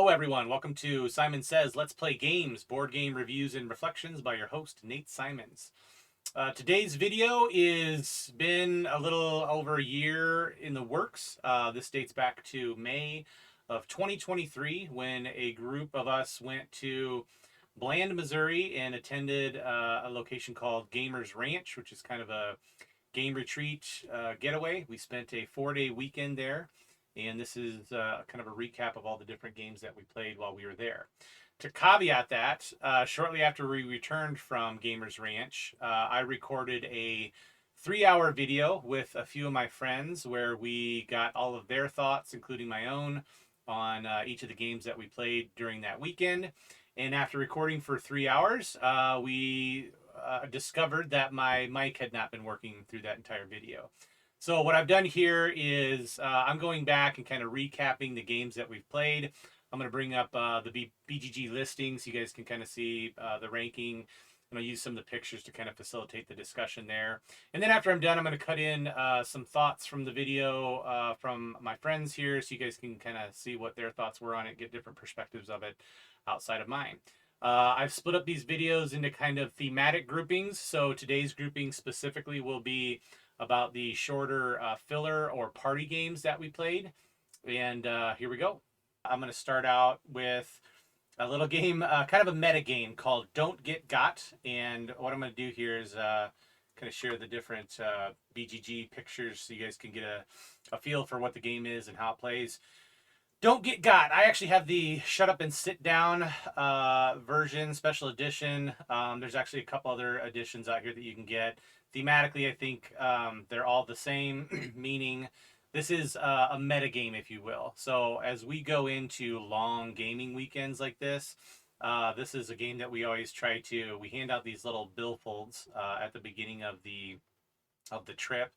Hello everyone, welcome to Simon Says Let's Play Games, board game reviews and reflections by your host, Nate Simons. Today's video is been a little over a year in the works. This dates back to May of 2023 when a group of us went to Bland, Missouri and attended a location called Gamers Ranch, which is kind of a game retreat getaway. We spent a 4-day weekend there. And this is kind of a recap of all the different games that we played while we were there. To caveat that, shortly after we returned from Gamers Ranch, I recorded a 3-hour video with a few of my friends where we got all of their thoughts, including my own, on each of the games that we played during that weekend. And after recording for 3 hours, we discovered that my mic had not been working through that entire video. So what I've done here is I'm going back and kind of recapping the games that we've played. I'm going to bring up the BGG listing so you guys can kind of see the ranking. I'm going to use some of the pictures to kind of facilitate the discussion there. And then after I'm done, I'm going to cut in some thoughts from the video from my friends here so you guys can kind of see what their thoughts were on it, get different perspectives of it outside of mine. I've split up these videos into kind of thematic groupings. So today's grouping specifically will be about the shorter filler or party games that we played. And here we go. I'm going to start out with a little game, kind of a meta game called Don't Get Got. And what I'm going to do here is kind of share the different BGG pictures so you guys can get a feel for what the game is and how it plays. Don't Get Got. I actually have the Shut Up and Sit Down version, special edition. There's actually a couple other editions out here that you can get. Thematically, I think they're all the same, meaning this is a meta game, if you will. So as we go into long gaming weekends like this, this is a game that we always try to, we hand out these little billfolds at the beginning of the trip.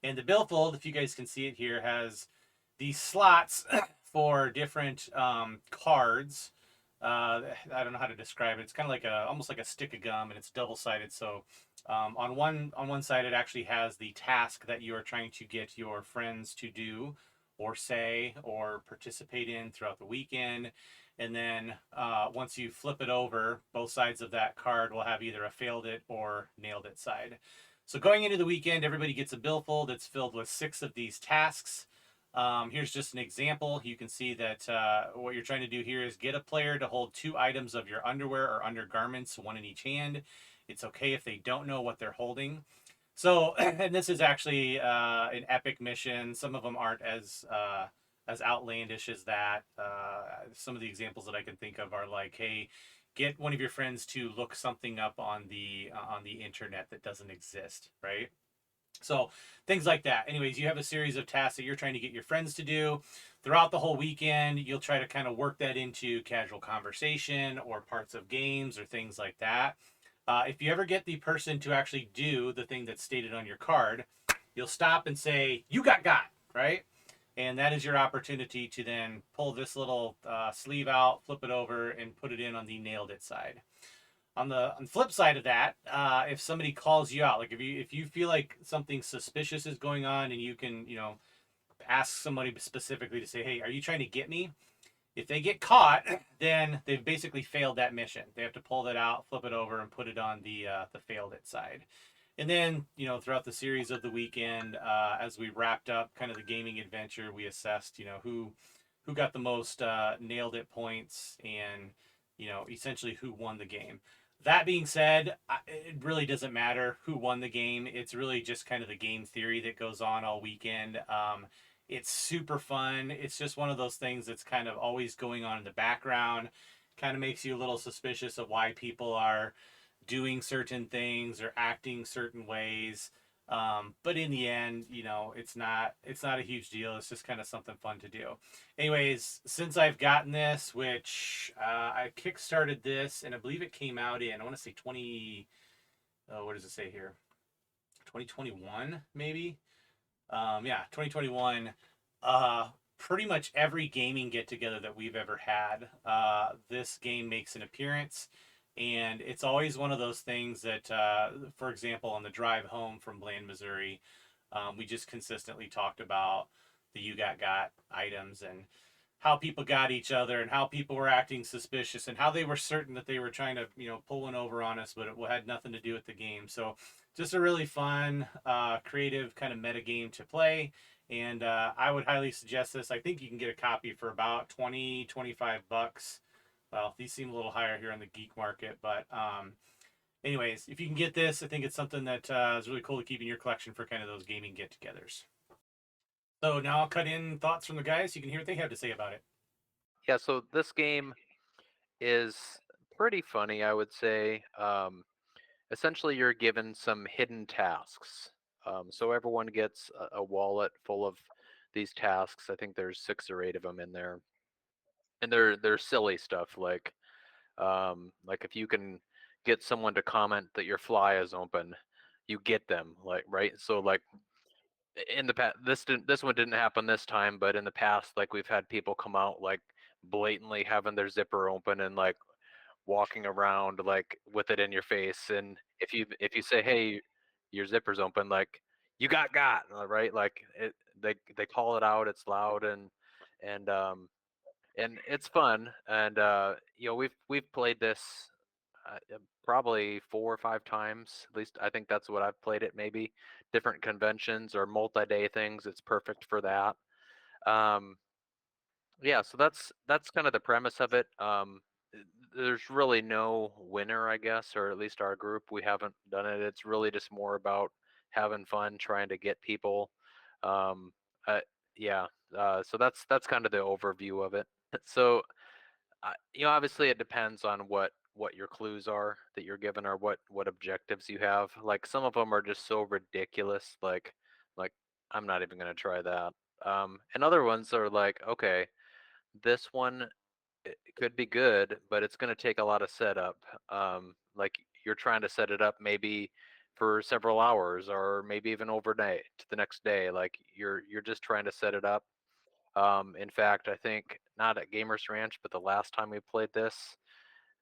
And the billfold, if you guys can see it here, has these slots for different cards. I don't know how to describe it. It's kind of like almost like a stick of gum, and it's double-sided. So on one side, it actually has the task that you are trying to get your friends to do, or say, or participate in throughout the weekend. And then once you flip it over, both sides of that card will have either a failed it or nailed it side. So going into the weekend, everybody gets a billfold that's filled with 6 of these tasks. Here's just an example. You can see that what you're trying to do here is get a player to hold 2 items of your underwear or undergarments, 1 in each hand. It's okay if they don't know what they're holding. So, and this is actually an epic mission. Some of them aren't as outlandish as that. Some of the examples that I can think of are like, hey, get one of your friends to look something up on the internet that doesn't exist, right? So things like that. Anyways, you have a series of tasks that you're trying to get your friends to do throughout the whole weekend. You'll try to kind of work that into casual conversation or parts of games or things like that. If you ever get the person to actually do the thing that's stated on your card, you'll stop and say, "You got," right? And that is your opportunity to then pull this little sleeve out, flip it over, and put it in on the nailed it side. On the flip side of that, if somebody calls you out, like if you feel like something suspicious is going on, and you can ask somebody specifically to say, hey, are you trying to get me? If they get caught, then they've basically failed that mission. They have to pull that out, flip it over, and put it on the failed it side. And then throughout the series of the weekend, as we wrapped up kind of the gaming adventure, we assessed who got the most nailed it points, and essentially who won the game. That being said, it really doesn't matter who won the game. It's really just kind of the game theory that goes on all weekend. It's super fun. It's just one of those things that's kind of always going on in the background. Kind of makes you a little suspicious of why people are doing certain things or acting certain ways. But in the end, it's not a huge deal. It's just kind of something fun to do. Anyways, since I've gotten this, which I kickstarted this, and I believe it came out in, I want to say what does it say here? 2021, maybe? Yeah, 2021. Pretty much every gaming get-together that we've ever had, this game makes an appearance. And it's always one of those things that, for example, on the drive home from Bland, Missouri, we just consistently talked about the You Got items. And how people got each other and how people were acting suspicious and how they were certain that they were trying to, pull one over on us, but it had nothing to do with the game. So just a really fun, creative kind of meta game to play. And I would highly suggest this. I think you can get a copy for about 20, 25 bucks. Well, these seem a little higher here on the geek market, but anyways, if you can get this, I think it's something that is really cool to keep in your collection for kind of those gaming get-togethers. So now I'll cut in thoughts from the guys so you can hear what they have to say about it. Yeah, so this game is pretty funny, I would say. Essentially, you're given some hidden tasks. So everyone gets a wallet full of these tasks. I think there's 6 or 8 of them in there, and they're silly stuff like if you can get someone to comment that your fly is open, you get them, like, right? So like in the past, this one didn't happen this time, but in the past, like we've had people come out like blatantly having their zipper open and like walking around like with it in your face, and if you say, hey, your zipper's open, like you got, right? Like they call it out, it's loud, and and it's fun, and we've played this probably 4 or 5 times, at least I think that's what I've played it. Maybe different conventions or multi-day things, it's perfect for that. um yeah, so that's kind of the premise of it. There's really no winner, I guess, or at least our group, we haven't done it. It's really just more about having fun, trying to get people. Um, uh, yeah, so that's kind of the overview of it. So, obviously, it depends on what your clues are that you're given, or what objectives you have. Like some of them are just so ridiculous, like I'm not even gonna try that. And other ones are like, okay, this one, it could be good, but it's going to take a lot of setup. Like you're trying to set it up maybe for several hours, or maybe even overnight to the next day. Like you're just trying to set it up. In fact, I think not at Gamers Ranch, but the last time we played this,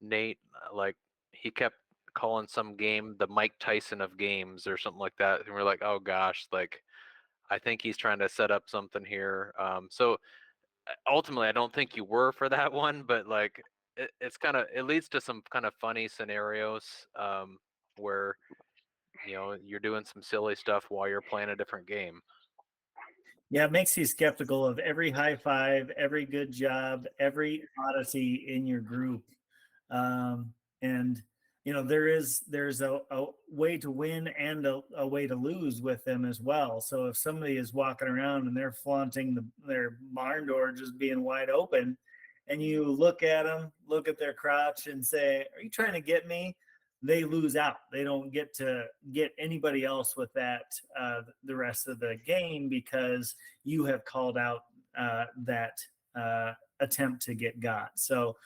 Nate, like he kept calling some game the Mike Tyson of games or something like that, and we're like, oh gosh, like I think he's trying to set up something here. So ultimately, I don't think you were for that one, but like it's kind of, it leads to some kind of funny scenarios, where you're doing some silly stuff while you're playing a different game. Yeah, it makes you skeptical of every high five, every good job, every odyssey in your group. And there's a way to win and a way to lose with them as well. So if somebody is walking around and they're flaunting their barn door just being wide open, and you look at them, look at their crotch, and say, "Are you trying to get me?" They lose out. They don't get to get anybody else with that the rest of the game, because you have called out that attempt to get got. So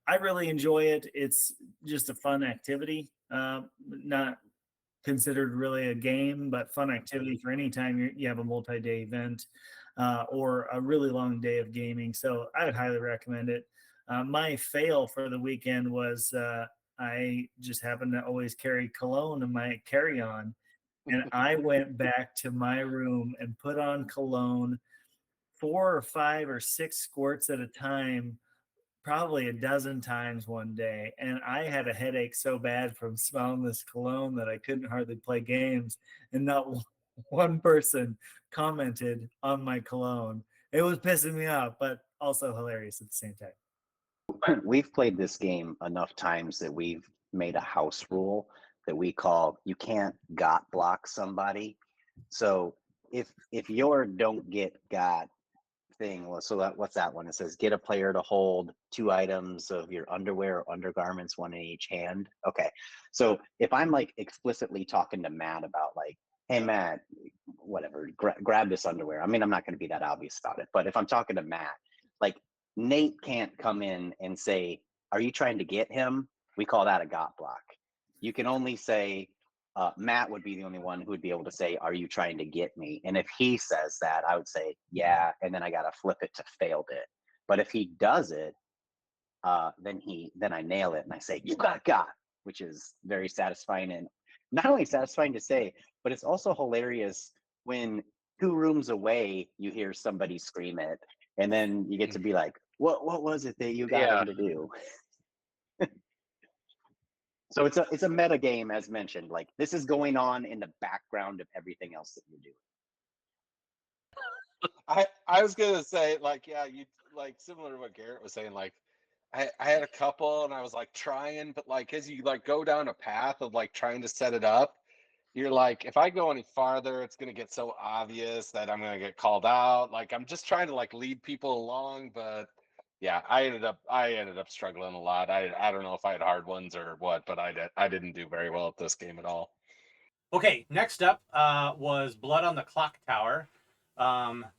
I really enjoy it. It's just a fun activity, not considered really a game, but fun activity for any time you have a multi-day event or a really long day of gaming. So I would highly recommend it. My fail for the weekend was I just happened to always carry cologne in my carry-on, and I went back to my room and put on cologne 4 or 5 or 6 squirts at a time, probably a dozen times one day. And I had a headache so bad from smelling this cologne that I couldn't hardly play games. And not one person commented on my cologne. It was pissing me off, but also hilarious at the same time. We've played this game enough times that we've made a house rule that we call you can't got block somebody. So if your don't get got thing was, so that, what's that one? It says get a player to hold 2 items of your underwear or undergarments, 1 in each hand. Okay, so if I'm like explicitly talking to Matt about like, hey Matt, whatever, grab this underwear. I mean, I'm not going to be that obvious about it, but if I'm talking to Matt, like Nate can't come in and say, are you trying to get him? We call that a got block. You can only say, Matt would be the only one who would be able to say, are you trying to get me? And if he says that, I would say, yeah, and then I got to flip it to failed it. But if he does it, then I nail it and I say, you got, which is very satisfying, and not only satisfying to say, but it's also hilarious when 2 rooms away you hear somebody scream it, and then you get to be like, what was it that you got Yeah. him to do? So it's a meta game, as mentioned. Like, this is going on in the background of everything else that you're doing. I was gonna say, like, yeah, you like similar to what Garrett was saying, like I had a couple and I was like trying, but like as you like go down a path of like trying to set it up, you're like, if I go any farther, it's gonna get so obvious that I'm gonna get called out. Like I'm just trying to like lead people along, but yeah, I ended up struggling a lot. I don't know if I had hard ones or what, but I didn't do very well at this game at all. Okay, next up was Blood on the Clocktower.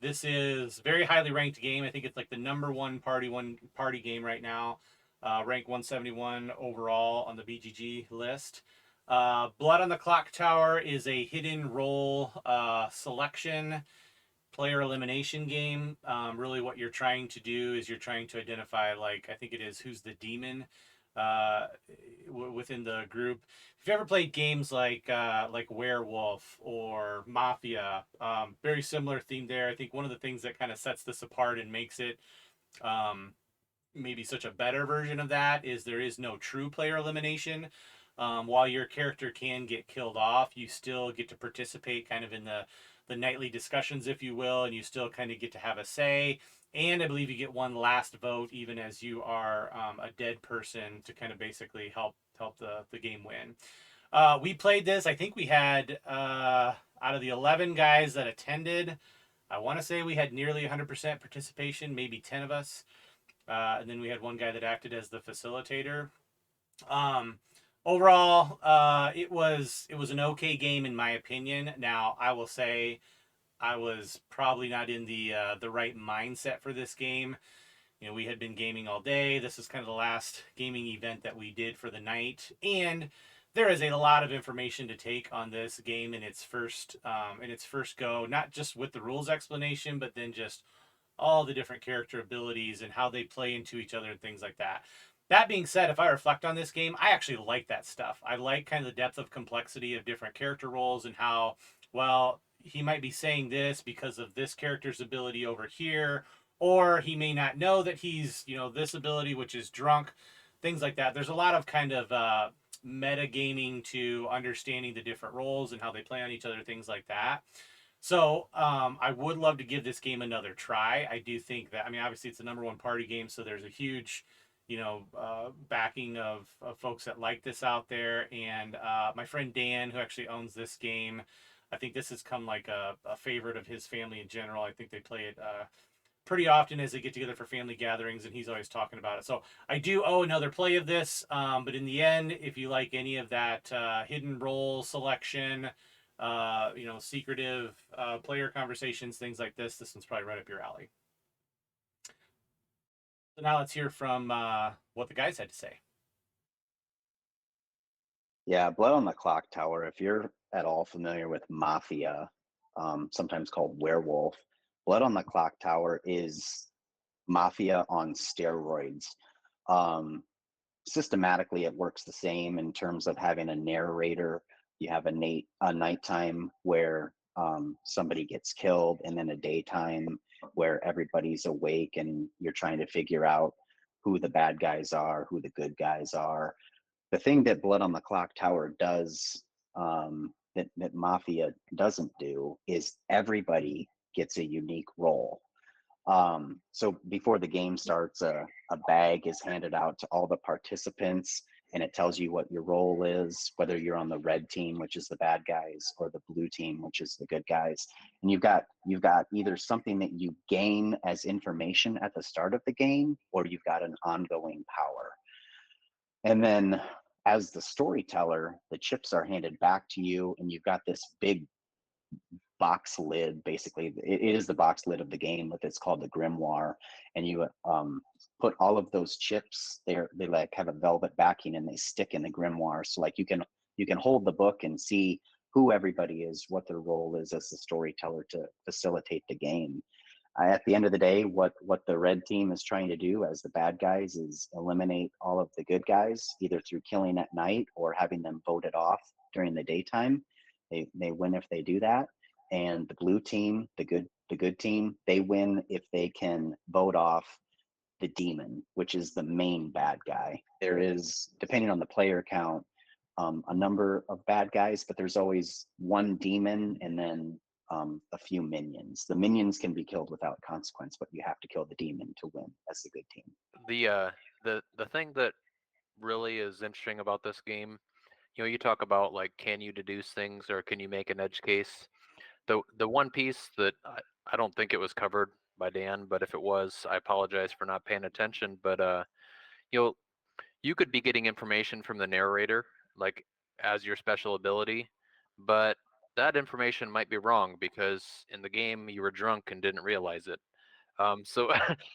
This is a very highly ranked game. I think it's like the number one party game right now, ranked 171 overall on the BGG list. Blood on the Clocktower is a hidden role selection player elimination game. Really, what you're trying to do is you're trying to identify, like, I think it is who's the demon within the group. If you ever played games like Werewolf or Mafia, very similar theme there. I think one of the things that kind of sets this apart and makes it maybe such a better version of that is there is no true player elimination. While your character can get killed off, you still get to participate kind of in the nightly discussions, if you will, and you still kind of get to have a say. And I believe you get one last vote, even as you are a dead person, to kind of basically help the game win. We played this. I think we had out of the 11 guys that attended, I want to say we had nearly 100% participation, maybe 10 of us. And then we had one guy that acted as the facilitator. Overall, it was an okay game in my opinion. Now, I will say I was probably not in the right mindset for this game. You know, we had been gaming all day. This is kind of the last gaming event that we did for the night, and there is a lot of information to take on this game in its first go. Not just with the rules explanation, but then just all the different character abilities and how they play into each other and things like that. That being said, if I reflect on this game, I actually like that stuff. I like kind of the depth of complexity of different character roles and how, well, he might be saying this because of this character's ability over here, or he may not know that he's, this ability, which is drunk, things like that. There's a lot of kind of meta gaming to understanding the different roles and how they play on each other, things like that. So I would love to give this game another try. I do think that, I mean, obviously it's the number one party game, so there's a huge, backing of folks that like this out there. And my friend Dan, who actually owns this game, I think this has come like a favorite of his family in general. I think they play it pretty often as they get together for family gatherings, and he's always talking about it. So I do owe another play of this, but in the end, if you like any of that hidden role selection, secretive player conversations, things like this one's probably right up your alley. So now let's hear from what the guys had to say. Yeah, Blood on the Clocktower. If you're at all familiar with Mafia, sometimes called Werewolf, Blood on the Clocktower is Mafia on steroids. Systematically, it works the same in terms of having a narrator. You have a nighttime where somebody gets killed, and then a daytime where everybody's awake and you're trying to figure out who the bad guys are, who the good guys are. The thing that Blood on the Clocktower does, that Mafia doesn't do, is everybody gets a unique role. So before the game starts, a bag is handed out to all the participants, and it tells you what your role is, whether you're on the red team, which is the bad guys, or the blue team, which is the good guys. And you've got either something that you gain as information at the start of the game, or you've got an ongoing power. And then as the storyteller, the chips are handed back to you, and you've got this big box lid. Basically, it is the box lid of the game, but it's called the grimoire. And you put all of those chips there. They like have a velvet backing, and they stick in the grimoire. So like you can hold the book and see who everybody is, what their role is as the storyteller to facilitate the game. At the end of the day, what the red team is trying to do as the bad guys is eliminate all of the good guys, either through killing at night or having them voted off during the daytime. They win if they do that. And the blue team, the the good team, they win if they can vote off the demon, which is the main bad guy. There is, depending on the player count, a number of bad guys, but there's always one demon and then a few minions. The minions can be killed without consequence, but you have to kill the demon to win as the good team. The thing that really is interesting about this game, you talk about like, can you deduce things or can you make an edge case? The one piece that I don't think it was covered by Dan, but if it was, I apologize for not paying attention. But you could be getting information from the narrator, like as your special ability, but that information might be wrong because in the game you were drunk and didn't realize it. So,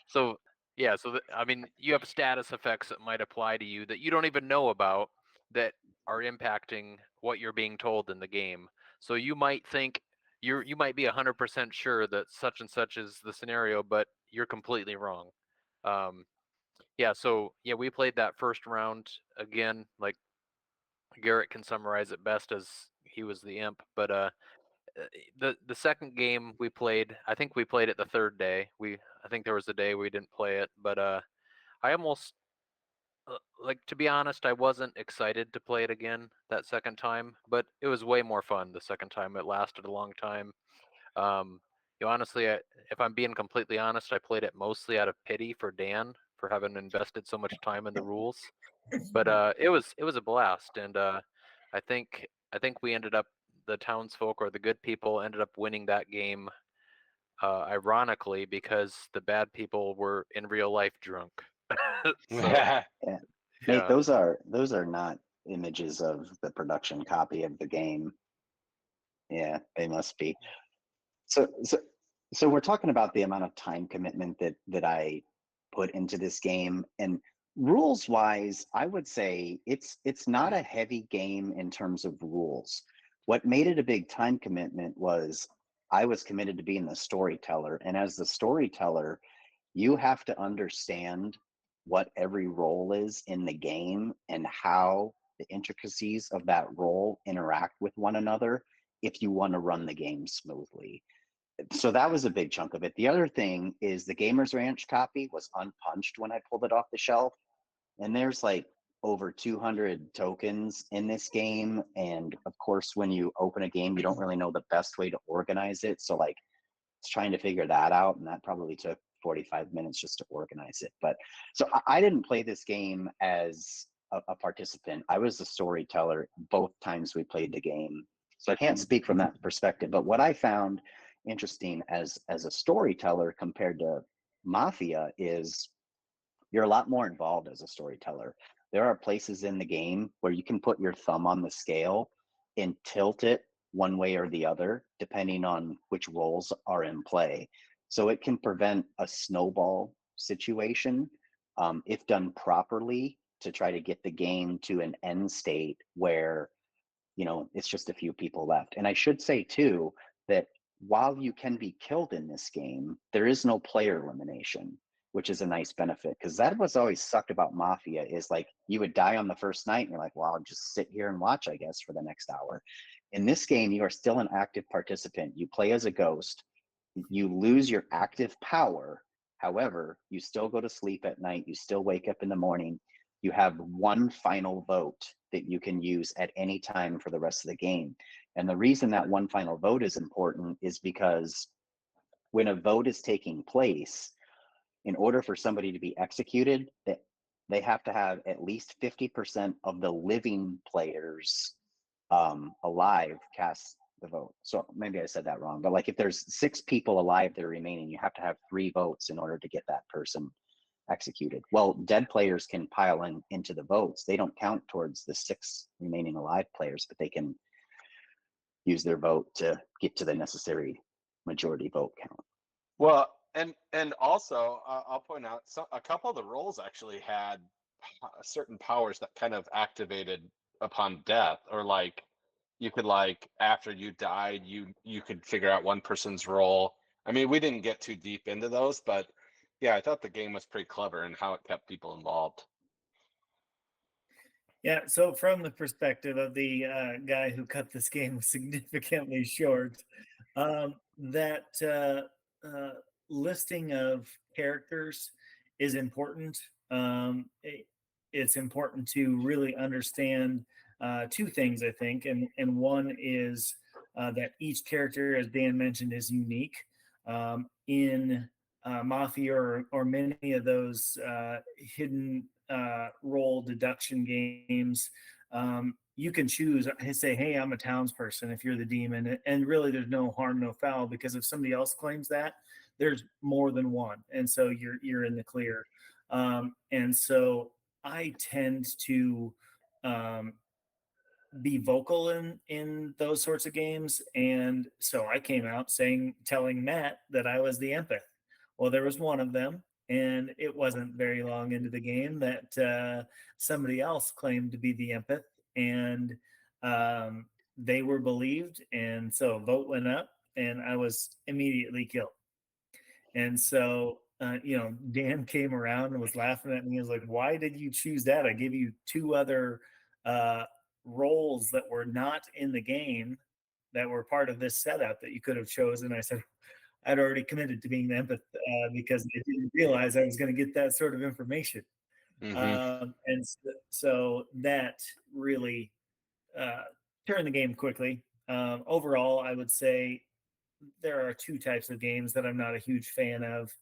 so yeah, I mean, you have status effects that might apply to you that you don't even know about that are impacting what you're being told in the game. So you might think you might be 100% sure that such and such is the scenario, but you're completely wrong. Yeah, so yeah, we played that first round again. Like Garrett can summarize it best as he was the imp, but the second game we played, I think we played it the third day. I think there was a day we didn't play it, but I almost like, to be honest, I wasn't excited to play it again that second time, but it was way more fun the second time. It lasted a long time. Honestly, if I'm being completely honest, I played it mostly out of pity for Dan for having invested so much time in the rules. But it was a blast, and I think we ended up, the townsfolk or the good people ended up winning that game. Ironically, because the bad people were in real life drunk. So, Yeah. Nate, yeah. those are not images of the production copy of the game. Yeah, they must be. So we're talking about the amount of time commitment that I put into this game, and rules wise, I would say it's not a heavy game in terms of rules. What made it a big time commitment was I was committed to being the storyteller, and as the storyteller, you have to understand what every role is in the game and how the intricacies of that role interact with one another if you want to run the game smoothly. So that was a big chunk of it. The other thing is the Gamers Ranch copy was unpunched when I pulled it off the shelf. And there's like over 200 tokens in this game. And of course, when you open a game, you don't really know the best way to organize it. So like, it's trying to figure that out. And that probably took 45 minutes just to organize it. But so I didn't play this game as a participant. I was the storyteller both times we played the game. So I can't speak from that perspective. But what I found interesting as a storyteller compared to Mafia is you're a lot more involved as a storyteller. There are places in the game where you can put your thumb on the scale and tilt it one way or the other, depending on which roles are in play. So it can prevent a snowball situation if done properly to try to get the game to an end state where, it's just a few people left. And I should say too, that while you can be killed in this game, there is no player elimination, which is a nice benefit, because that was always sucked about Mafia is like you would die on the first night and you're like, well, I'll just sit here and watch, I guess, for the next hour. In this game, you are still an active participant. You play as a ghost. You lose your active power. However, you still go to sleep at night. You still wake up in the morning. You have one final vote that you can use at any time for the rest of the game. And the reason that one final vote is important is because when a vote is taking place, in order for somebody to be executed, they have to have at least 50% of the living players alive cast the vote. So maybe I said that wrong, but like if there's 6 people alive that are remaining, you have to have 3 votes in order to get that person executed. Well, dead players can pile into the votes. They don't count towards the 6 remaining alive players, but they can use their vote to get to the necessary majority vote count. Well, and also I'll point out a couple of the roles actually had certain powers that kind of activated upon death, or like you could, like, after you died, you could figure out one person's role. I mean, we didn't get too deep into those, but yeah, I thought the game was pretty clever in how it kept people involved. Yeah, so from the perspective of the guy who cut this game significantly short, that listing of characters is important. It's important to really understand two things, I think, and one is that each character, as Dan mentioned, is unique. In Mafia or many of those hidden role deduction games, you can choose. Say, "Hey, I'm a townsperson." If you're the demon, and really, there's no harm, no foul, because if somebody else claims that, there's more than one, and so you're in the clear. And so I tend to um, be vocal in those sorts of games, and so I came out telling Matt that I was the empath. Well, there was one of them, and it wasn't very long into the game that somebody else claimed to be the empath, and um, they were believed, and so a vote went up, and I was immediately killed. And so, Dan came around and was laughing at me. He was like, "Why did you choose that? I gave you two other uh, roles that were not in the game that were part of this setup that you could have chosen." I said, "I'd already committed to being the empath because I didn't realize I was going to get that sort of information." And so that really turned the game quickly. Overall, I would say there are two types of games that I'm not a huge fan of.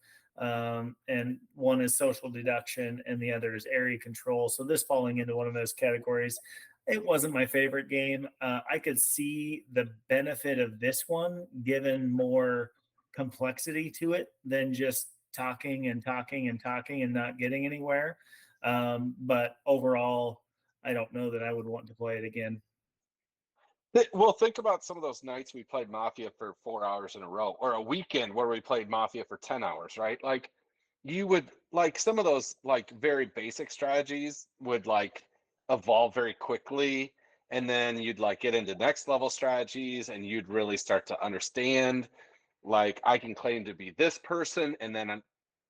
And one is social deduction and the other is area control. So this falling into one of those categories. It wasn't my favorite game. I could see the benefit of this one given more complexity to it than just talking and talking and talking and not getting anywhere. But overall, I don't know that I would want to play it again. Well, think about some of those nights we played Mafia for 4 hours in a row, or a weekend where we played Mafia for 10 hours, right? Like, you would like some of those like very basic strategies would like evolve very quickly, and then you'd like get into next level strategies, and you'd really start to understand, like, I can claim to be this person, and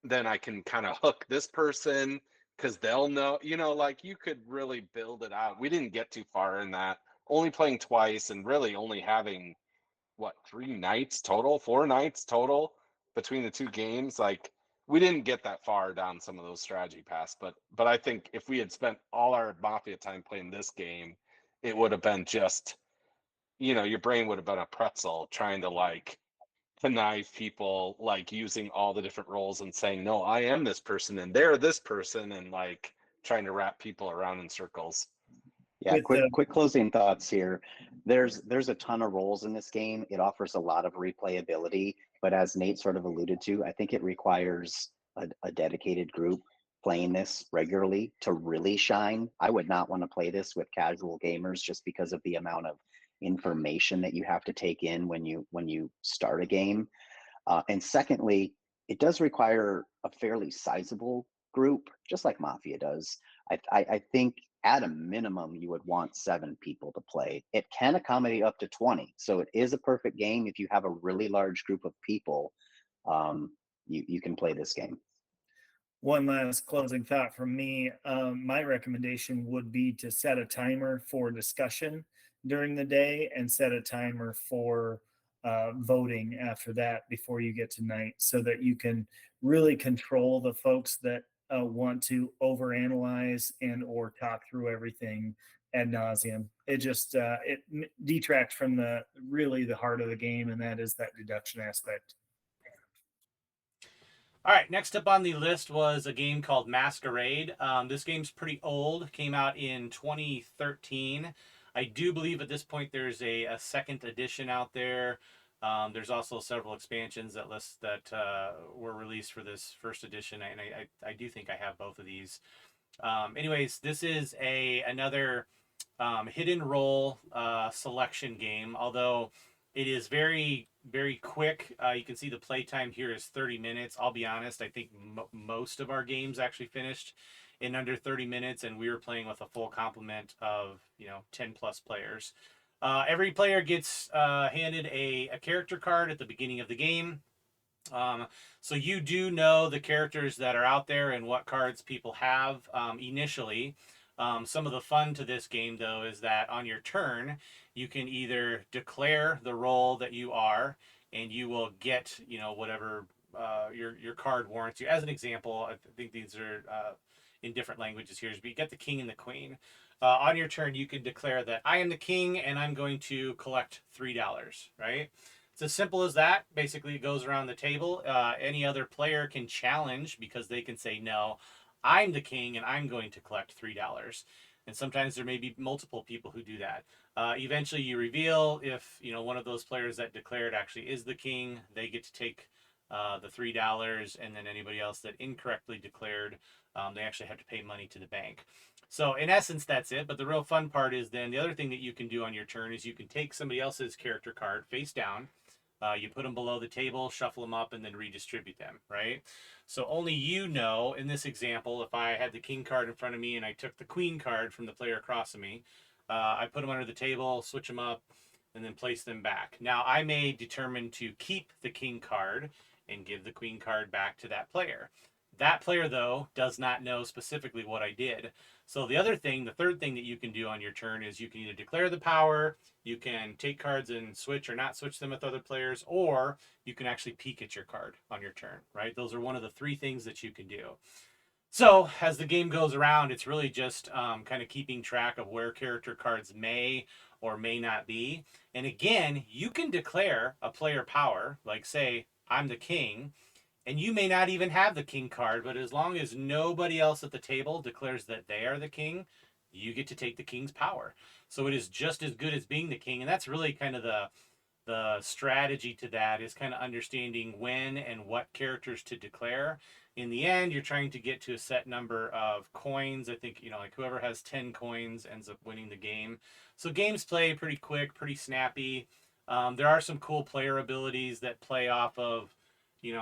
then I can kind of hook this person because they'll know, like you could really build it out. We didn't get too far in that, only playing twice and really only having what, 3 nights total, 4 nights total between the two games. Like, we didn't get that far down some of those strategy paths, but I think if we had spent all our Mafia time playing this game, it would have been just, your brain would have been a pretzel trying to like connive people, like using all the different roles and saying, no, I am this person and they're this person, and like trying to wrap people around in circles. Yeah, With quick closing thoughts here. There's a ton of roles in this game. It offers a lot of replayability, but as Nate sort of alluded to, I think it requires a dedicated group playing this regularly to really shine. I would not want to play this with casual gamers just because of the amount of information that you have to take in when you start a game. And secondly, it does require a fairly sizable group, just like Mafia does. I think at a minimum, you would want 7 people to play. It can accommodate up to 20. So it is a perfect game. If you have a really large group of people, you can play this game. one last closing thought from me. My recommendation would be to set a timer for discussion during the day and set a timer for voting after that before you get to night, so that you can really control the folks that want to overanalyze and or talk through everything ad nauseum. It just it detracts from the heart of the game, and that is that deduction aspect. All right, next up on the list was a game called Mascarade. This game's pretty old, came out in 2013. I do believe at this point there's a second edition out there. There's also several expansions that were released for this first edition, and I do think I have both of these. Anyways, this is another hidden role selection game, although it is very, very quick. You can see the playtime here is 30 minutes. I'll be honest, I think most of our games actually finished in under 30 minutes, and we were playing with a full complement of 10 plus players. Every player gets handed a character card at the beginning of the game. So you do know the characters that are out there and what cards people have initially. Some of the fun to this game, though, is that on your turn, you can either declare the role that you are, and you will get, whatever your card warrants you. As an example, I think these are in different languages here, but you get the king and the queen. On your turn, you can declare that I am the king and I'm going to collect $3, right? It's as simple as that. Basically, it goes around the table. Any other player can challenge because they can say, no, I'm the king and I'm going to collect $3. And sometimes there may be multiple people who do that. Eventually, you reveal if one of those players that declared actually is the king, they get to take the $3, and then anybody else that incorrectly declared, they actually have to pay money to the bank. So in essence, that's it. But the real fun part is then the other thing that you can do on your turn is you can take somebody else's character card face down. You put them below the table, shuffle them up, and then redistribute them, right? So only in this example, if I had the king card in front of me and I took the queen card from the player across from me, I put them under the table, switch them up, and then place them back. Now, I may determine to keep the king card and give the queen card back to that player. That player, though, does not know specifically what I did. So the third thing that you can do on your turn is you can either declare the power, you can take cards and switch or not switch them with other players, or you can actually peek at your card on your turn, right? Those are one of the 3 things that you can do. So as the game goes around, it's really just kind of keeping track of where character cards may or may not be. And again, you can declare a player power, like say, I'm the king, and you may not even have the king card, but as long as nobody else at the table declares that they are the king, you get to take the king's power. So it is just as good as being the king. And that's really kind of the strategy to that, is kind of understanding when and what characters to declare. In the end, you're trying to get to a set number of coins. I think, like whoever has 10 coins ends up winning the game. So games play pretty quick, pretty snappy. There are some cool player abilities that play off of,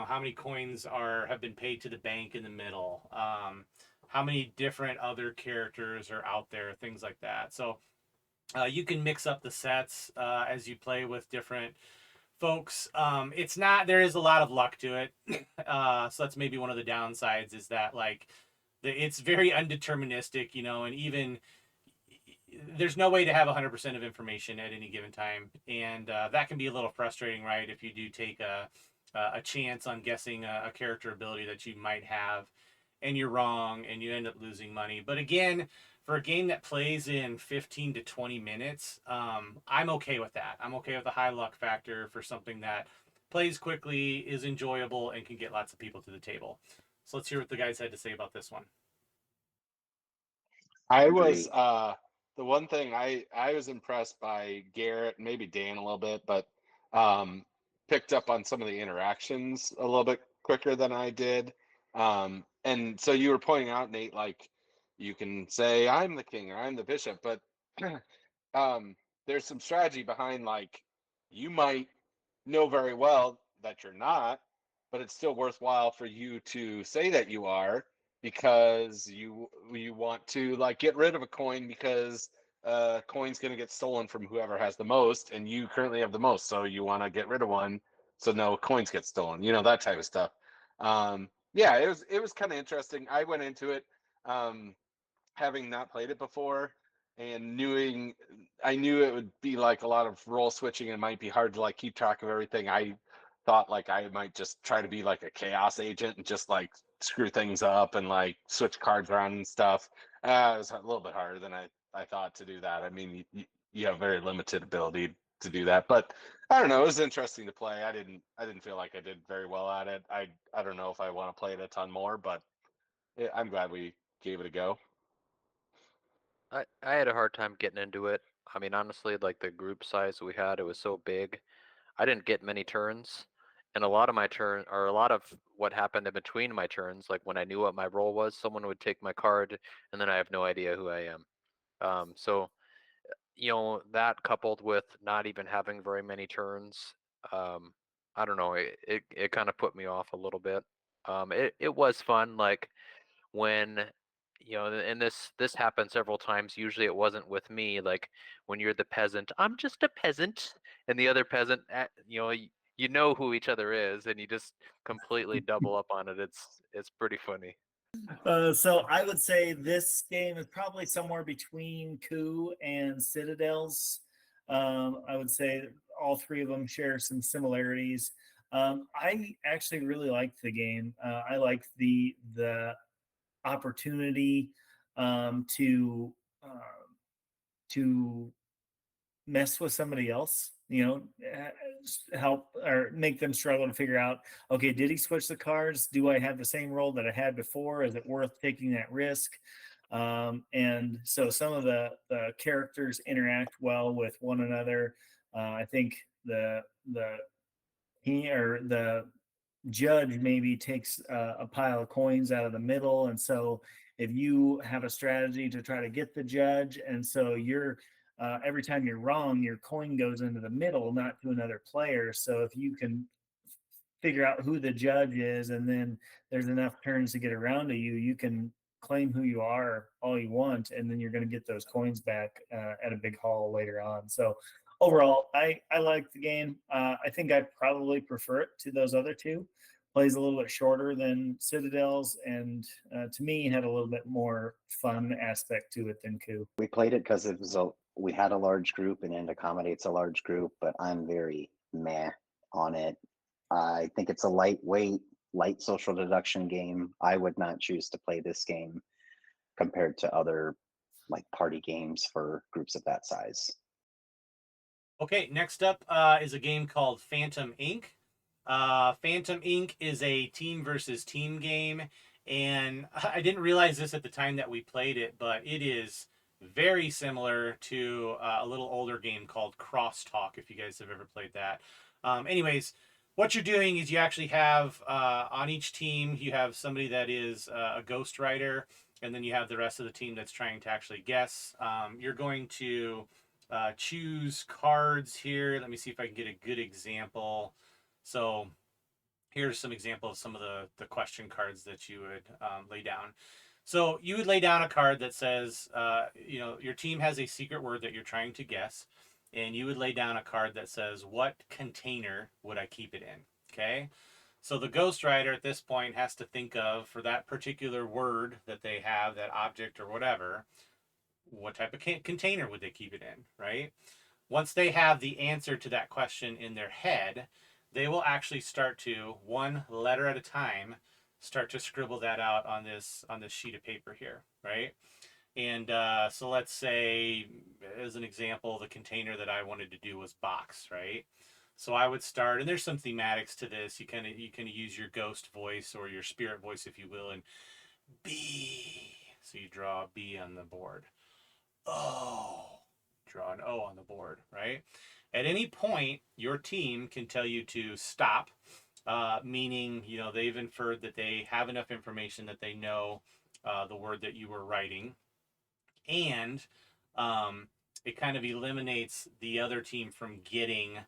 how many coins have been paid to the bank in the middle. How many different other characters are out there, things like that. So you can mix up the sets as you play with different folks. There is a lot of luck to it. So that's maybe one of the downsides, is that it's very undeterministic, and even there's no way to have 100% of information at any given time. And that can be a little frustrating, right? If you do take a chance on guessing a character ability that you might have and you're wrong and you end up losing money. But again, for a game that plays in 15 to 20 minutes, I'm okay with that. I'm okay with a high luck factor for something that plays quickly, is enjoyable, and can get lots of people to the table. So let's hear what the guys had to say about this one. I was the one thing I was impressed by Garrett, maybe Dan a little bit, but picked up on some of the interactions a little bit quicker than I did. And so you were pointing out, Nate, like you can say I'm the king or I'm the bishop, but there's some strategy behind, like, you might know very well that you're not, but it's still worthwhile for you to say that you are, because you want to like get rid of a coin, because coin's going to get stolen from whoever has the most, and you currently have the most, so you want to get rid of one so no coins get stolen, that type of stuff. Yeah, it was kind of interesting. I went into it having not played it before, and I knew it would be like a lot of role switching and it might be hard to like keep track of everything. I thought like I might just try to be like a chaos agent and just like screw things up and like switch cards around and stuff. It was a little bit harder than I thought to do that. I mean, you have very limited ability to do that, but I don't know. It was interesting to play. I didn't feel like I did very well at it. I don't know if I want to play it a ton more, but I'm glad we gave it a go. I had a hard time getting into it. I mean, honestly, like the group size we had, it was so big. I didn't get many turns, and a lot of what happened in between my turns, like when I knew what my role was, someone would take my card, and then I have no idea who I am. So that coupled with not even having very many turns, I don't know, it kind of put me off a little bit. It was fun, like when and this happened several times. Usually it wasn't with me, like when you're the peasant, I'm just a peasant, and the other peasant, you know who each other is, and you just completely double up on it. It's pretty funny. So I would say this game is probably somewhere between Coup and Citadels. I would say all 3 of them share some similarities. I actually really liked the game. I liked the opportunity to to mess with somebody else, help or make them struggle to figure out, okay, did he switch the cards? Do I have the same role that I had before? Is it worth taking that risk? And so some of the characters interact well with one another. I think the he or the judge maybe takes a pile of coins out of the middle, and so if you have a strategy to try to get the judge, and so you're every time you're wrong, your coin goes into the middle, not to another player. So if you can figure out who the judge is, and then there's enough turns to get around to you, you can claim who you are all you want, and then you're going to get those coins back at a big haul later on. So overall, I like the game. I think I probably prefer it to those other two. Plays a little bit shorter than Citadels, and to me, had a little bit more fun aspect to it than Coup. We played it because we had a large group and it accommodates a large group, but I'm very meh on it. I think it's a lightweight, light social deduction game. I would not choose to play this game compared to other like party games for groups of that size. Okay, next up is a game called Phantom Inc. Phantom Inc. is a team versus team game, and I didn't realize this at the time that we played it, but it is very similar to a little older game called Crosstalk, if you guys have ever played that. Anyways, what you're doing is you actually have on each team, you have somebody that is a ghostwriter, and then you have the rest of the team that's trying to actually guess. You're going to choose cards here. Let me see if I can get a good example. So here's some example of some of the question cards that you would lay down. So you would lay down a card that says, your team has a secret word that you're trying to guess. And you would lay down a card that says, what container would I keep it in? Okay. So the ghostwriter at this point has to think of, for that particular word that they have, that object or whatever, what type of container would they keep it in, right? Once they have the answer to that question in their head, they will actually start to, one letter at a time, start to scribble that out on this sheet of paper here, right? And so let's say, as an example, the container that I wanted to do was box, right? So I would start, and there's some thematics to this. You kind of use your ghost voice or your spirit voice, if you will, and B. So you draw a B on the board. O. Draw an O on the board, right? At any point, your team can tell you to stop, meaning, they've inferred that they have enough information that they know the word that you were writing. And it kind of eliminates the other team from getting,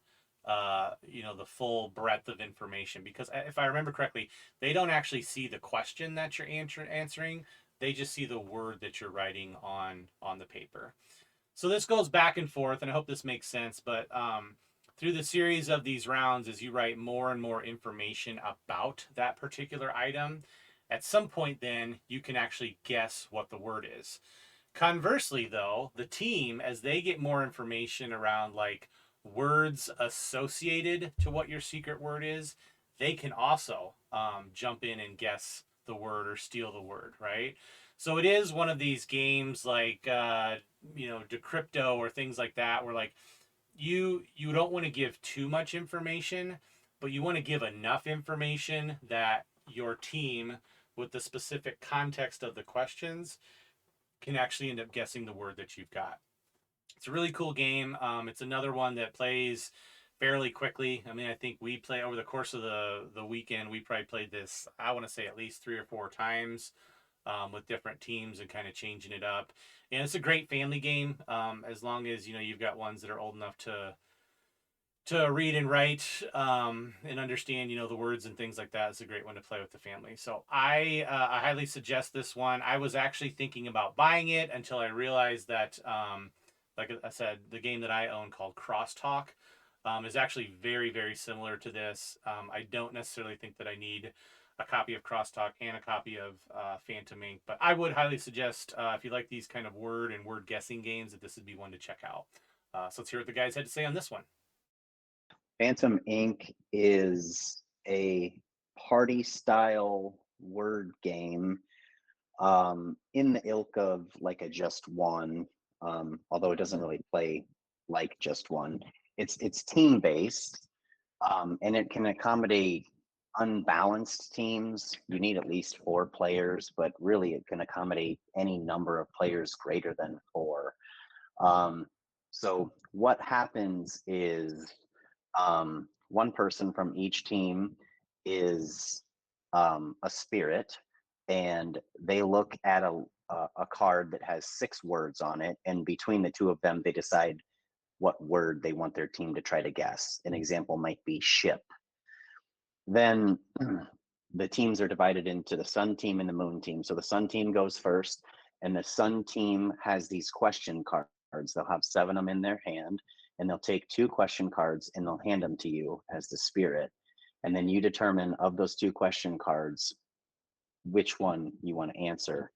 the full breadth of information. Because if I remember correctly, they don't actually see the question that you're answering. They just see the word that you're writing on the paper. So this goes back and forth, and I hope this makes sense. But through the series of these rounds, as you write more and more information about that particular item, at some point then you can actually guess what the word is. Conversely, though, the team, as they get more information around like words associated to what your secret word is, they can also jump in and guess the word or steal the word, right? So it is one of these games like Decrypto or things like that, where like you don't want to give too much information, but you want to give enough information that your team, with the specific context of the questions, can actually end up guessing the word that you've got. It's a really cool game. It's another one that plays fairly quickly. I mean, I think we play over the course of the weekend. We probably played this, I want to say, at least 3 or 4 times with different teams and kind of changing it up. And it's a great family game as long as you've got ones that are old enough to read and write and understand the words and things like that. It's a great one to play with the family. So I highly suggest this one. I was actually thinking about buying it until I realized that like I said, the game that I own called Crosstalk is actually very, very similar to this. I don't necessarily think that I need a copy of Crosstalk and a copy of Phantom Inc. But I would highly suggest, if you like these kind of word and word guessing games, that this would be one to check out. So let's hear what the guys had to say on this one. Phantom Ink is a party style word game, in the ilk of like a Just One, although it doesn't really play like Just One. It's team based, and it can accommodate unbalanced teams. You need at least 4 players, but really it can accommodate any number of players greater than 4. So what happens is, one person from each team is a spirit, and they look at a card that has 6 words on it, and between the two of them, they decide what word they want their team to try to guess. An example might be ship. Then the teams are divided into the sun team and the moon team. So the sun team goes first, and the sun team has these question cards. They'll have 7 of them in their hand, and they'll take 2 question cards and they'll hand them to you as the spirit. And then you determine of those 2 question cards which one you want to answer,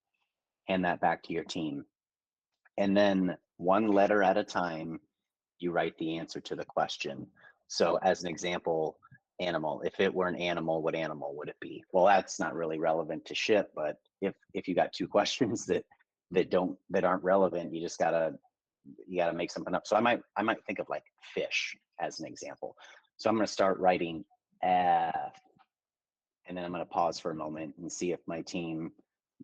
hand that back to your team. And then one letter at a time, you write the answer to the question. So as an example, animal. If it were an animal, what animal would it be? Well, that's not really relevant to ship, but if you got 2 questions that aren't relevant, you gotta make something up. So I might think of like fish as an example. So I'm gonna start writing F, and then I'm gonna pause for a moment and see if my team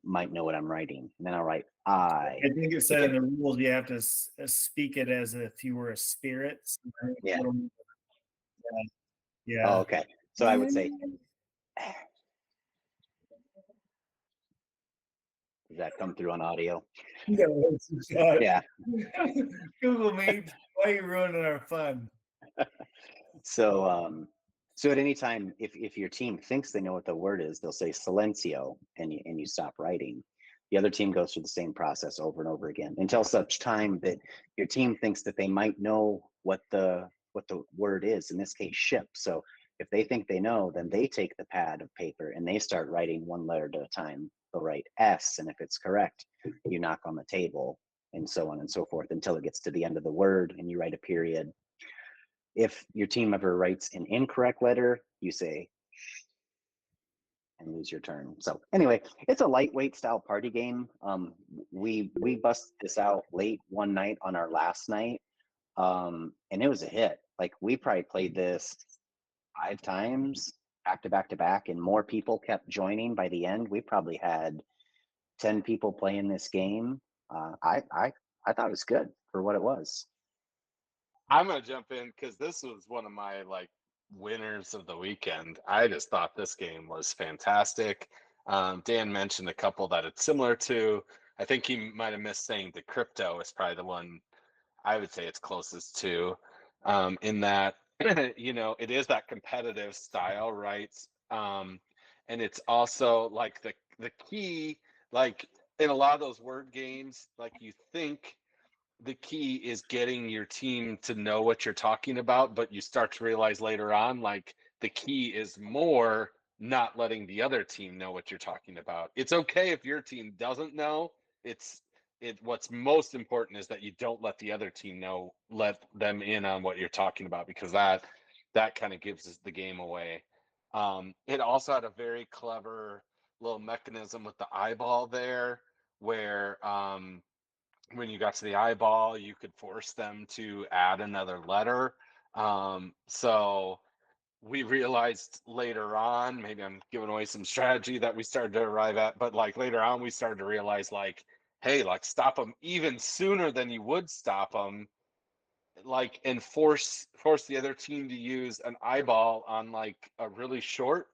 might know what I'm writing. And then I'll write I. I think it said in the rules you have to speak it as if you were a spirit. So Yeah. Yeah. Oh, okay. So I would say, does that come through on audio? Yeah. Google Meet. Why are you ruining our fun? So so at any time, if your team thinks they know what the word is, they'll say silencio, and you stop writing. The other team goes through the same process over and over again until such time that your team thinks that they might know what the word is, in this case ship. So if they think they know, then they take the pad of paper and they start writing 1 letter at a time. They'll write S, and if it's correct, you knock on the table, and so on and so forth until it gets to the end of the word and you write a period. If your team ever writes an incorrect letter, you say and lose your turn. So anyway, it's a lightweight style party game. We busted this out late one night on our last night, and it was a hit. Like we probably played this 5 times back to back to back, and more people kept joining. By the end, we probably had 10 people playing this game. I thought it was good for what it was. I'm gonna jump in because this was one of my like winners of the weekend. I just thought this game was fantastic. Dan mentioned a couple that it's similar to. I think he might have missed saying the crypto is probably the one I would say it's closest to, in that it is that competitive style, right? And it's also like the key, like in a lot of those word games, like you think the key is getting your team to know what you're talking about, but you start to realize later on, like the key is more not letting the other team know what you're talking about. It's okay if your team doesn't know. What's most important is that you don't let the other team know, let them in on what you're talking about, because that kind of gives us the game away. It also had a very clever little mechanism with the eyeball there, where when you got to the eyeball, you could force them to add another letter. So we realized later on, maybe I'm giving away some strategy that we started to arrive at, but like later on, we started to realize like, hey, like stop them even sooner than you would stop them, like, and force the other team to use an eyeball on like a really short,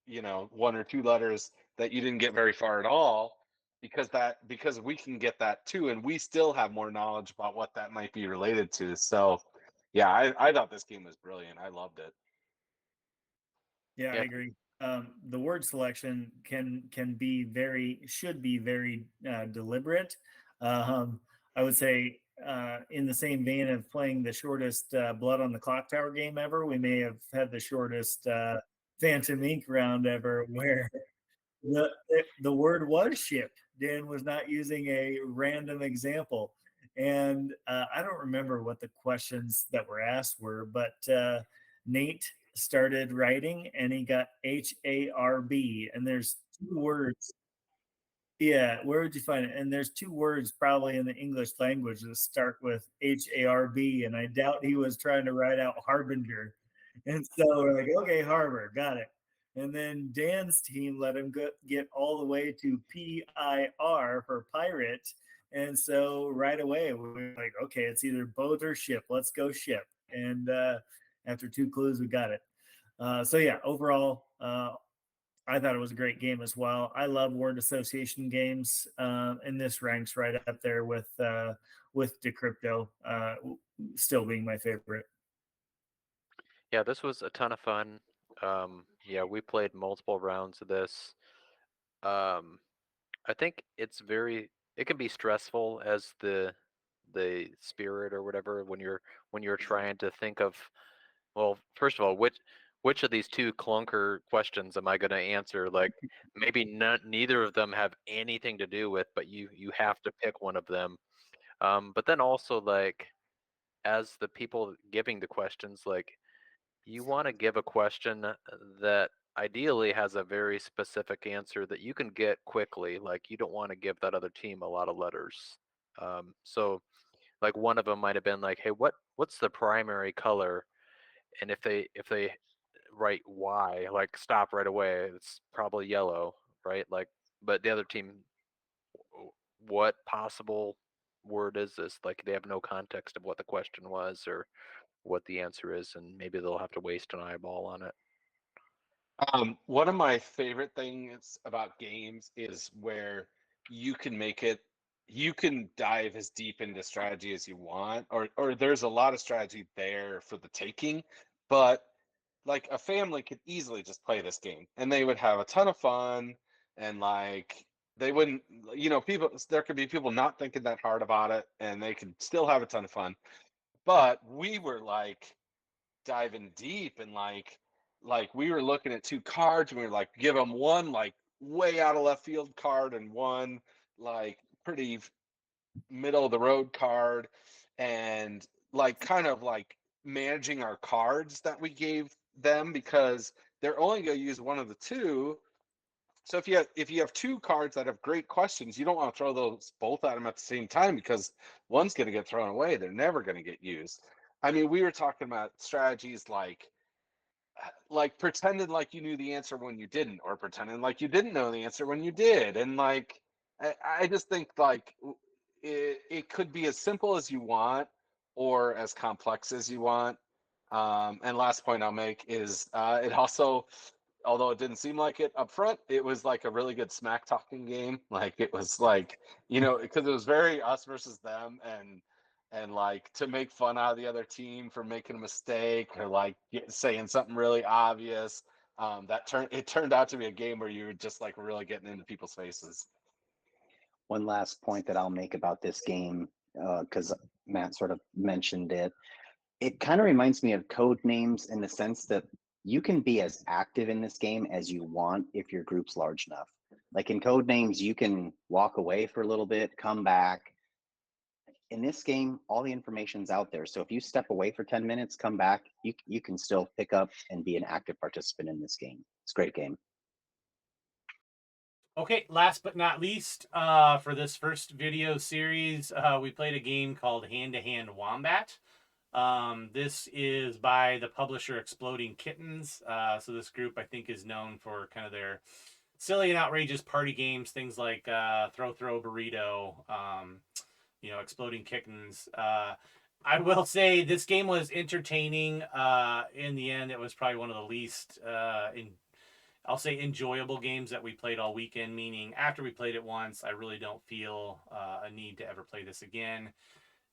1 or 2 letters that you didn't get very far at all, because we can get that too, and we still have more knowledge about what that might be related to. So yeah, I thought this game was brilliant. I loved it. Yeah, I agree. The word selection should be very deliberate. I would say, in the same vein of playing the shortest Blood on the Clocktower game ever, we may have had the shortest Phantom Ink round ever, where the word was ship. Dan was not using a random example. And I don't remember what the questions that were asked were, but Nate started writing and he got HARB, and there's 2 words. Yeah, where would you find it? And there's 2 words probably in the English language that start with HARB, and I doubt he was trying to write out harbinger. And so we're like, okay, harbor, got it. And then Dan's team let him get all the way to PIR for pirate. And so right away we were like, okay, it's either boat or ship. Let's go ship. And after 2 clues, we got it. So yeah, overall, I thought it was a great game as well. I love word association games, and this ranks right up there with Decrypto, still being my favorite. Yeah, this was a ton of fun. Yeah, we played multiple rounds of this. I think it can be stressful as the spirit or whatever when you're trying to think of, well, first of all, which of these 2 clunker questions am I going to answer? Like maybe neither of them have anything to do with, but you have to pick one of them. But then also like as the people giving the questions, like you want to give a question that ideally has a very specific answer that you can get quickly. Like you don't want to give that other team a lot of letters. So like one of them might have been like, hey, what's the primary color? And if they write Y, like stop right away, it's probably yellow, right? Like, but the other team, what possible word is this? Like they have no context of what the question was or what the answer is, and maybe they'll have to waste an eyeball on it. One of my favorite things about games is where you can make it, you can dive as deep into strategy as you want, or there's a lot of strategy there for the taking, but like a family could easily just play this game and they would have a ton of fun, and like they wouldn't, people, there could be people not thinking that hard about it and they could still have a ton of fun. But we were like diving deep, and like we were looking at 2 cards and we were like, give them one like way out of left field card and one like pretty middle of the road card, and like kind of like managing our cards that we gave them because they're only going to use one of the 2. So if you have 2 cards that have great questions, you don't want to throw those both at them at the same time because one's going to get thrown away. They're never going to get used. I mean, we were talking about strategies like pretending like you knew the answer when you didn't, or pretending like you didn't know the answer when you did. And like I just think like it could be as simple as you want or as complex as you want. And last point I'll make is it also, although it didn't seem like it up front, it was like a really good smack talking game. Like it was like, because it was very us versus them, and like to make fun out of the other team for making a mistake or like saying something really obvious. It turned out to be a game where you were just like really getting into people's faces. One last point that I'll make about this game, because Matt sort of mentioned it, it kind of reminds me of code names in the sense that you can be as active in this game as you want if your group's large enough. Like in code names, you can walk away for a little bit, come back. In this game, all the information's out there. So if you step away for 10 minutes, come back, you can still pick up and be an active participant in this game. It's a great game. Okay, last but not least, for this first video series, we played a game called Hand Wombat. This is by the publisher Exploding Kittens. So this group, I think, is known for kind of their silly and outrageous party games, things like Throw Burrito, Exploding Kittens. I will say this game was entertaining. In the end, it was probably one of the least I'll say enjoyable games that we played all weekend, meaning after we played it once, I really don't feel a need to ever play this again.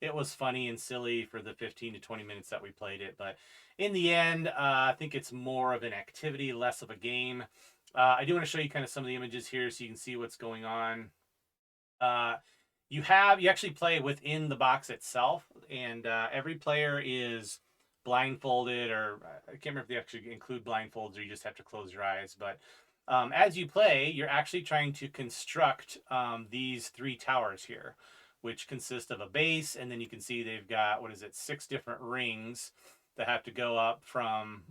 It was funny and silly for the 15 to 20 minutes that we played it, but in the end, I think it's more of an activity, less of a game. I do want to show you kind of some of the images here so you can see what's going on. You actually play within the box itself, and every player is blindfolded, or I can't remember if they actually include blindfolds or you just have to close your eyes. But as you play, you're actually trying to construct these 3 towers here. which consist of a base, and then you can see they've got, 6 different rings that have to go up from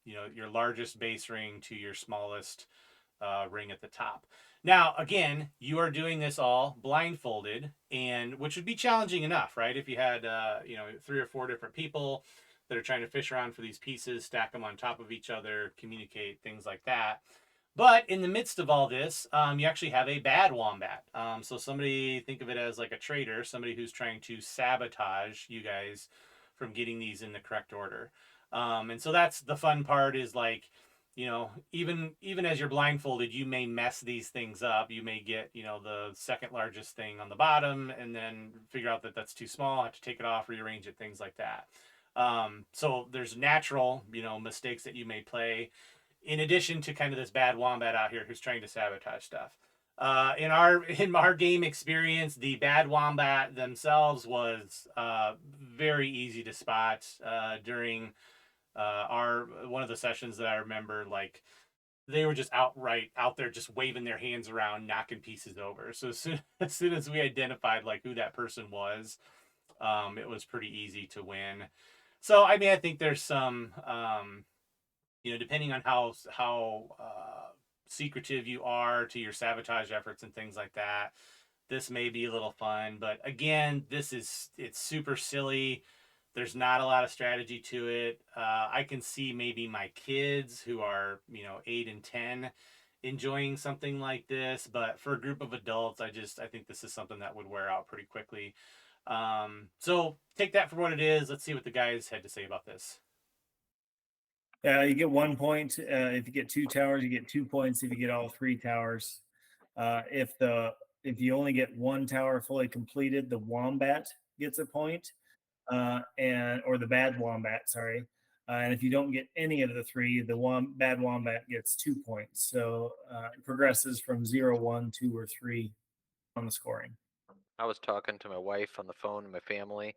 your largest base ring to your smallest ring at the top. Now, again, you are doing this all blindfolded, and which would be challenging enough, right? If you had 3 or 4 different people that are trying to fish around for these pieces, stack them on top of each other, communicate, things like that. But in the midst of all this, you actually have a bad wombat. So somebody, think of it as like a traitor, somebody who's trying to sabotage you guys from getting these in the correct order. And so that's the fun part, is like, even as you're blindfolded, you may mess these things up. You may get, the second largest thing on the bottom and then figure out that that's too small, have to take it off, rearrange it, things like that. So there's natural, mistakes that you may play, in addition to kind of this bad wombat out here who's trying to sabotage stuff. In our game experience, the bad wombat themselves was very easy to spot during one of the sessions that I remember. Like, they were just outright out there just waving their hands around, knocking pieces over. So as soon as we identified like who that person was, it was pretty easy to win. So I mean, I think there's some depending on how secretive you are to your sabotage efforts and things like that, this may be a little fun. But again, it's super silly. There's not a lot of strategy to it. I can see maybe my kids, who are 8 and 10, enjoying something like this, but for a group of adults, I think this is something that would wear out pretty quickly. So take that for what it is. Let's see what the guys had to say about this. You get 1 point. If you get 2 towers, you get 2 points. If you get all 3 towers, if you only get 1 tower fully completed, the wombat gets a point, or the bad wombat, sorry. And if you don't get any of the 3, the bad wombat gets 2 points. So it progresses from 0, 1, 2, or 3 on the scoring. I was talking to my wife on the phone and my family,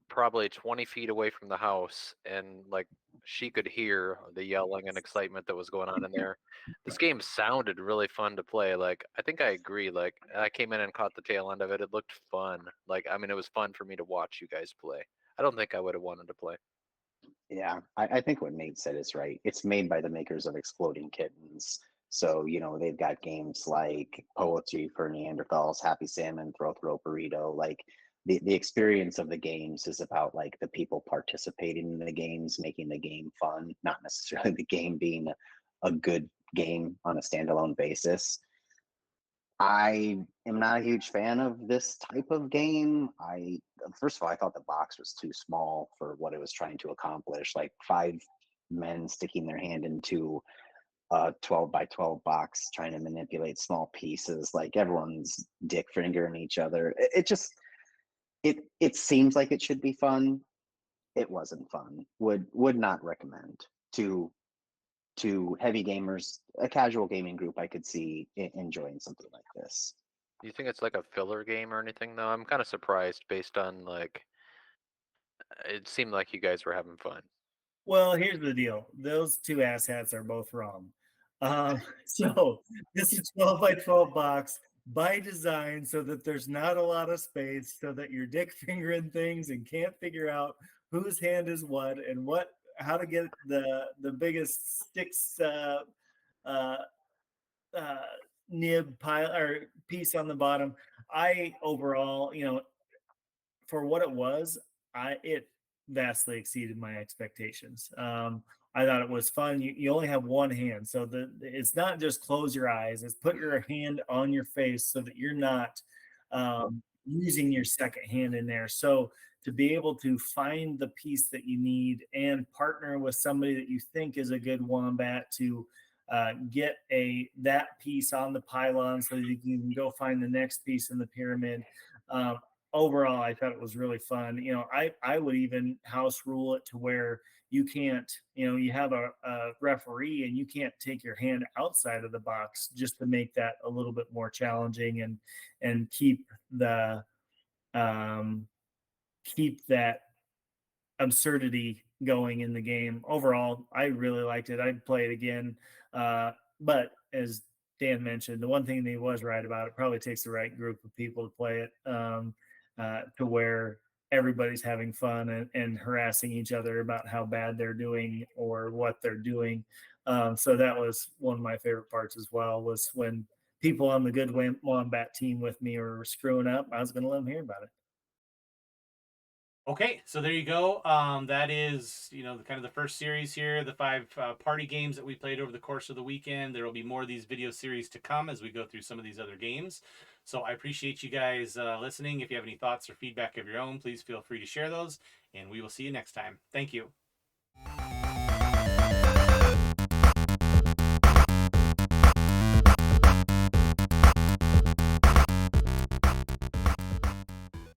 probably 20 feet away from the house, and like she could hear the yelling and excitement that was going on in there. This game sounded really fun to play. Like, I think I agree. Like, I came in and caught the tail end of it. It looked fun. Like, I mean, it was fun for me to watch you guys play. I don't think I would have wanted to play. Yeah, I think what Nate said is right. It's made by the makers of Exploding Kittens. So, they've got games like Poetry for Neanderthals, Happy Salmon, Throw Throw Burrito. Like, the experience of the games is about like the people participating in the games, making the game fun, not necessarily the game being a good game on a standalone basis. I am not a huge fan of this type of game. First of all, I thought the box was too small for what it was trying to accomplish. Like 5 men sticking their hand into a 12 by 12 box trying to manipulate small pieces, like everyone's dick fingering each other. It seems like it should be fun. It wasn't fun. Would not recommend to heavy gamers. A casual gaming group, I could see enjoying something like this. Do you think it's like a filler game or anything, though? I'm kind of surprised based on like, it seemed like you guys were having fun. Well, here's the deal. Those 2 asshats are both wrong. So this is 12 by 12 box by design, so that there's not a lot of space, so that you're dick fingering things and can't figure out whose hand is what and how to get the biggest sticks nib pile or piece on the bottom. I overall, for what it was, it vastly exceeded my expectations. I thought it was fun. You only have 1 hand, so it's not just close your eyes. It's put your hand on your face so that you're not using your second hand in there. So to be able to find the piece that you need and partner with somebody that you think is a good wombat to get that piece on the pylon so that you can go find the next piece in the pyramid. Overall, I thought it was really fun. I would even house rule it to where you can't, you have a referee and you can't take your hand outside of the box, just to make that a little bit more challenging and keep that absurdity going in the game. Overall, I really liked it. I'd play it again. But as Dan mentioned, the one thing that he was right about, it probably takes the right group of people to play it, to where everybody's having fun and harassing each other about how bad they're doing or what they're doing. So that was one of my favorite parts as well, was when people on the good Wombat team with me were screwing up, I was going to let them hear about it. Okay, so there you go. That is, kind of the first series here, the 5 party games that we played over the course of the weekend. There will be more of these video series to come as we go through some of these other games. So I appreciate you guys listening. If you have any thoughts or feedback of your own, please feel free to share those, and we will see you next time. Thank you.